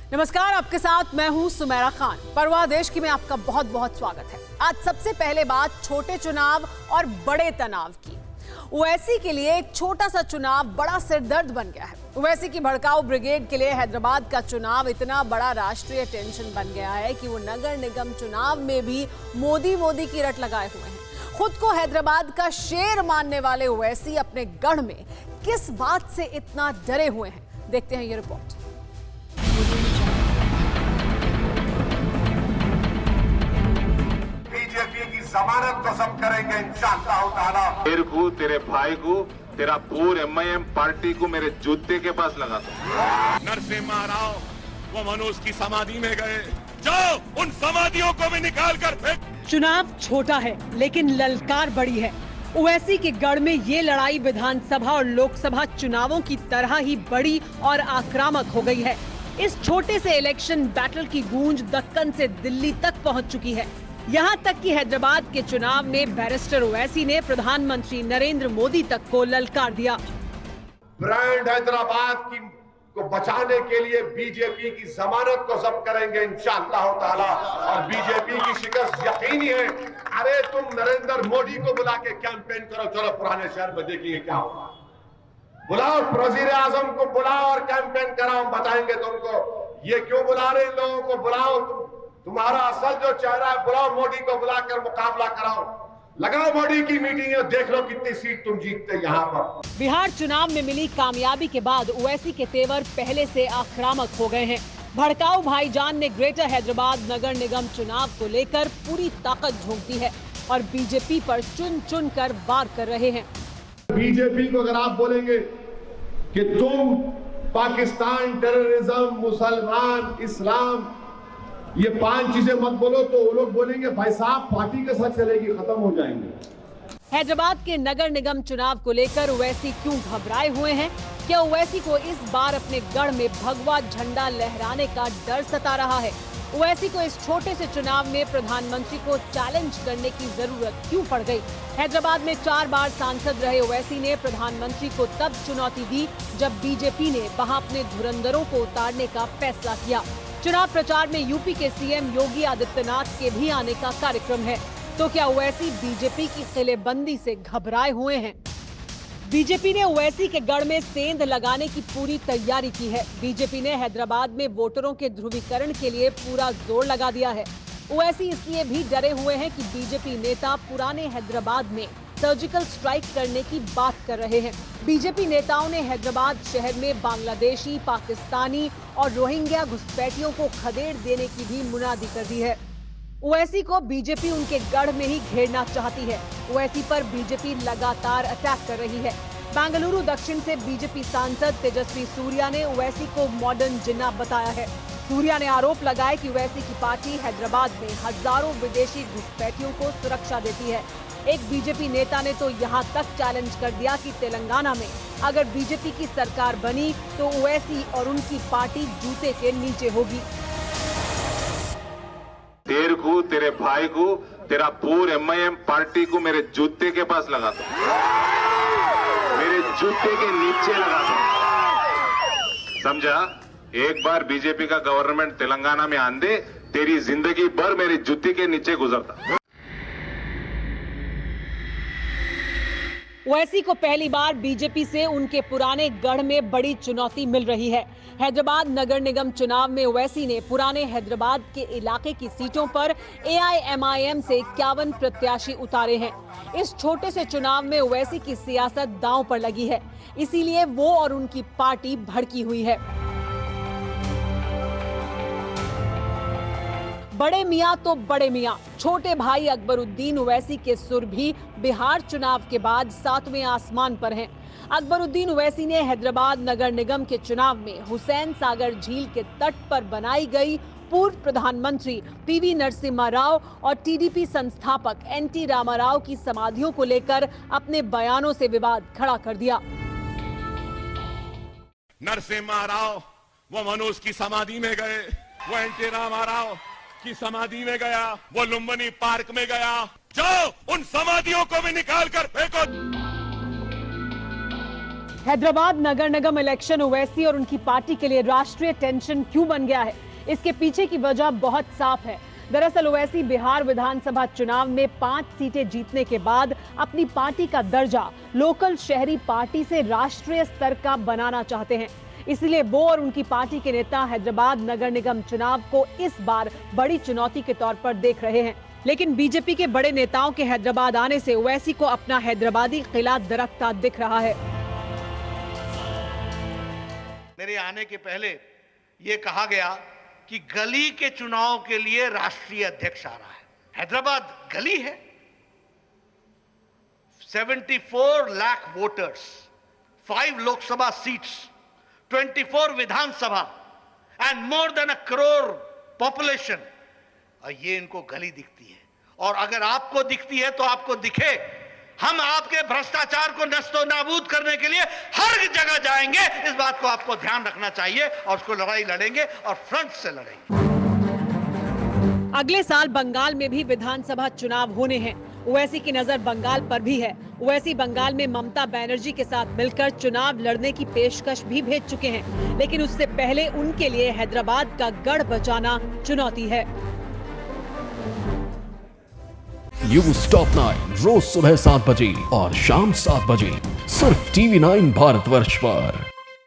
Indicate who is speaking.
Speaker 1: नमस्कार, आपके साथ मैं हूं सुमेरा खान। परवाह देश की में आपका बहुत बहुत स्वागत है। आज सबसे पहले बात छोटे चुनाव और बड़े तनाव की। ओवैसी के लिए एक छोटा सा चुनाव बड़ा सिरदर्द बन गया है। ओवैसी की भड़काऊ ब्रिगेड के लिए हैदराबाद का चुनाव इतना बड़ा राष्ट्रीय टेंशन बन गया है कि वो नगर निगम चुनाव में भी मोदी की रट लगाए हुए हैं। खुद को हैदराबाद का शेर मानने वाले ओवैसी अपने गढ़ में किस बात से इतना डरे हुए हैं, देखते हैं ये रिपोर्ट।
Speaker 2: बीजेपी की जमानत को सब करेंगे इंशाअल्लाह ताला।
Speaker 3: तेरे को, तेरे भाई को, तेरा पूरे एमआईएम पार्टी को मेरे जूते के पास लगा दो।
Speaker 4: नरसिम्हा राव वो मनोज की समाधि में गए, जाओ उन समाधियों को भी निकाल कर फेंक।
Speaker 5: चुनाव छोटा है लेकिन ललकार बड़ी है। ओवैसी के गढ़ में ये लड़ाई विधानसभा और लोकसभा चुनावों की तरह ही बड़ी और आक्रामक हो गई है। इस छोटे से इलेक्शन बैटल की गूंज दक्कन से दिल्ली तक पहुंच चुकी है। यहाँ तक कि हैदराबाद के चुनाव में बैरिस्टर ओवैसी ने प्रधानमंत्री नरेंद्र मोदी तक को ललकार दिया।
Speaker 2: ब्रांड हैदराबाद की को बचाने के लिए बीजेपी की जमानत को सब करेंगे इंशाअल्लाह ताला। और बीजेपी की शिकस्त यकीनी है। अरे तुम नरेंद्र मोदी को बुला के कैंपेन करो, चलो पुराने शहर में देखिए क्या होगा। बुलाओ वजीर आजम को, बुलाओ और कैंपेन कराओ, बताएंगे तुमको। ये क्यों बुला रहे इन लोगों को? बुलाओ, तुम्हारा असल जो चेहरा है, बुलाओ मोदी को, बुलाकर मुकाबला कराओ। लगाओ मोदी की मीटिंग है, देख लो कितनी सीट तुम जीतते यहाँ पर।
Speaker 5: बिहार चुनाव में मिली कामयाबी के बाद ओवैसी के तेवर पहले से आक्रामक हो गए हैं। भड़काऊ भाईजान ने ग्रेटर हैदराबाद नगर निगम चुनाव को लेकर पूरी ताकत झोंक दी है और बीजेपी पर चुन चुन कर वार कर रहे हैं।
Speaker 2: बीजेपी को अगर आप बोलेंगे कि तुम पाकिस्तान, टेररिज्म, मुसलमान, इस्लाम, ये 5 चीजें मत बोलो, तो वो लोग बोलेंगे भाई साहब पार्टी के साथ चलेगी, खत्म हो जाएंगे।
Speaker 5: हैदराबाद के नगर निगम चुनाव को लेकर ओवैसी क्यों घबराए हुए हैं? क्या ओवैसी को इस बार अपने गढ़ में भगवा झंडा लहराने का डर सता रहा है? ओवैसी को इस छोटे से चुनाव में प्रधानमंत्री को चैलेंज करने की जरूरत क्यों पड़ गई? हैदराबाद में 4 बार सांसद रहे ओवैसी ने प्रधानमंत्री को तब चुनौती दी जब बीजेपी ने वहां अपने धुरंधरों को उतारने का फैसला किया। चुनाव प्रचार में यूपी के सीएम योगी आदित्यनाथ के भी आने का कार्यक्रम है। तो क्या ओवैसी बीजेपी की किलेबंदी से घबराए हुए हैं? बीजेपी ने ओवैसी के गढ़ में सेंध लगाने की पूरी तैयारी की है। बीजेपी ने हैदराबाद में वोटरों के ध्रुवीकरण के लिए पूरा जोर लगा दिया है। ओवैसी इसलिए भी डरे हुए हैं कि बीजेपी नेता पुराने हैदराबाद में सर्जिकल स्ट्राइक करने की बात कर रहे हैं। बीजेपी नेताओं ने हैदराबाद शहर में बांग्लादेशी, पाकिस्तानी और रोहिंग्या घुसपैठियों को खदेड़ देने की भी मुनादी कर दी है। ओवैसी को बीजेपी उनके गढ़ में ही घेरना चाहती है। ओवैसी पर बीजेपी लगातार अटैक कर रही है। बेंगलुरु दक्षिण से बीजेपी सांसद तेजस्वी सूर्या ने ओवैसी को मॉडर्न जिन्ना बताया है। सूर्या ने आरोप लगाया कि ओवैसी की पार्टी हैदराबाद में हजारों विदेशी घुसपैठियों को सुरक्षा देती है। एक बीजेपी नेता ने तो यहाँ तक चैलेंज कर दिया कि तेलंगाना में अगर बीजेपी की सरकार बनी तो ओवैसी और उनकी पार्टी जूते के नीचे होगी।
Speaker 3: तेरे को, तेरे भाई को, तेरा पूरे एमआईएम पार्टी को मेरे जूते के पास लगा दो, मेरे जूते के नीचे लगा दो, समझा? एक बार बीजेपी का गवर्नमेंट तेलंगाना में आन दे, तेरी जिंदगी भर मेरी जूती के नीचे गुजरता।
Speaker 5: ओवैसी को पहली बार बीजेपी से उनके पुराने गढ़ में बड़ी चुनौती मिल रही है। हैदराबाद नगर निगम चुनाव में ओवैसी ने पुराने हैदराबाद के इलाके की सीटों पर एआईएमआईएम से 51 प्रत्याशी उतारे हैं। इस छोटे से चुनाव में ओवैसी की सियासत दांव पर लगी है, इसीलिए वो और उनकी पार्टी भड़की हुई है। बड़े मियाँ तो बड़े मियाँ, छोटे भाई अकबरुद्दीन ओवैसी के सुर भी बिहार चुनाव के बाद 7वें आसमान पर हैं। अकबरुद्दीन ओवैसी ने हैदराबाद नगर निगम के चुनाव में हुसैन सागर झील के तट पर बनाई गई पूर्व प्रधानमंत्री पीवी नरसिम्हा राव और टीडीपी संस्थापक एनटी रामाराव की समाधियों को लेकर अपने बयानों से विवाद खड़ा कर दिया।
Speaker 4: नरसिम्हा राव वो मनोज की समाधि में गए, वो एनटी रामाराव की समाधि में गया, वो लुम्बिनी पार्क में गया, जाओ उन समाधियों को भी निकाल कर फेंको।
Speaker 5: हैदराबाद नगर निगम इलेक्शन ओवैसी और उनकी पार्टी के लिए राष्ट्रीय टेंशन क्यों बन गया है? इसके पीछे की वजह बहुत साफ है। दरअसल ओवैसी बिहार विधानसभा चुनाव में 5 सीटें जीतने के बाद अपनी पार्टी का दर्जा लोकल शहरी पार्टी से राष्ट्रीय स्तर का बनाना चाहते हैं। इसलिए वो और उनकी पार्टी के नेता हैदराबाद नगर निगम चुनाव को इस बार बड़ी चुनौती के तौर पर देख रहे हैं। लेकिन बीजेपी के बड़े नेताओं के हैदराबाद आने से ओवैसी को अपना हैदराबादी किला दरकता दिख रहा है।
Speaker 6: मेरे आने के पहले ये कहा गया कि गली के चुनाव के लिए राष्ट्रीय अध्यक्ष आ रहा है। हैदराबाद गली है। 74 lakh voters, 5 Lok Sabha seats, 24 Vidhan Sabha and more than 1 crore population. और ये इनको गली दिखती है। और अगर आपको दिखती है तो आपको दिखे, हम आपके भ्रष्टाचार को नस्तो नाबूद करने के लिए हर जगह जाएंगे। इस बात को आपको ध्यान रखना चाहिए और उसको लड़ाई लड़ेंगे और फ्रंट से लड़ेंगे।
Speaker 5: अगले साल बंगाल में भी विधानसभा चुनाव होने हैं। ओवैसी की नजर बंगाल पर भी है। ओवैसी बंगाल में ममता बनर्जी के साथ मिलकर चुनाव लड़ने की पेशकश भी भेज चुके हैं, लेकिन उससे पहले उनके लिए हैदराबाद का गढ़ बचाना चुनौती है।
Speaker 7: न्यूज़ टॉप 9 रोज सुबह 7 बजे और शाम 7 बजे सिर्फ TV9 भारतवर्ष पर।